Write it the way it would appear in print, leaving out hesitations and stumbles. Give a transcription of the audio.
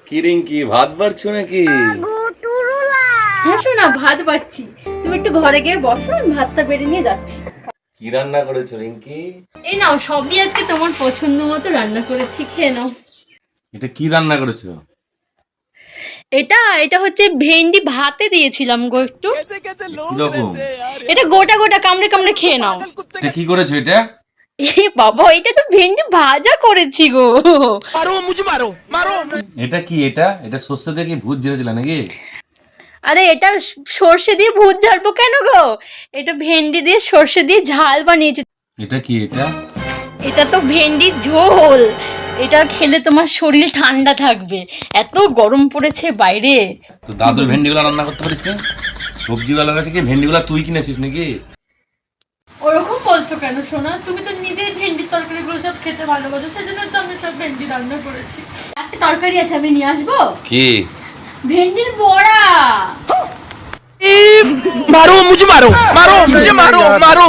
কি ভাত বাড়ছো নাকি? হ্যাঁ শোনা, ভাত বাড়ছি। তুমি একটু ঘরে গিয়ে বসো, আমি ভাতটা বেড়ে নিয়ে যাচ্ছি। কি রান্না করেছো রিঙ্কি? এই নাও, সবই আজকে তোমার পছন্দ মতো রান্না করেছি, খেয়ে নাও। এটা কি রান্না করেছো? এটা হচ্ছে ভেন্ডি ভাতে দিয়েছিলাম গো একটু। কিরকম? এটা গোটা গোটা কামড়ে কামড়ে খেয়ে নাও। এটা কি করেছো এটা? এ বাবা, এটা তো ভেন্ডি ভাজা করেছি গো। এটা কি? এটা সর্ষে দিয়ে কি ভূত ঝেড়েছিল নাকি? আরে এটা সর্ষে দিয়ে ভূত ঝাড়বো কেন গো? এটা ভেন্ডি দিয়ে সর্ষে দিয়ে ঝাল বানিয়েছি। এটা কি? এটা তো ভেন্ডির ঝোল। এটা খেলে তোমার শরীর ঠান্ডা থাকবে, এত গরম পড়েছে বাইরে। তো দাদুর ভেন্ডিগুলো রান্না করতে পারিস না? সবজিওয়ালার কাছে কি ভেন্ডিগুলো তুই কিনেছিস নাকি? ওরকম বলছো কেন সোনা? তুমি তো নিজেই ভেন্ডির তরকারিগুলো সব খেতে ভালোবাসো, সেজন্য তো আমি সব ভেন্ডি রান্না করেছি। একটা তরকারি আছে, আমি নিয়ে আসবো। কি? ভেন্ডির বড়া। मारो मुझे मारो मारो मुझे मारो मारो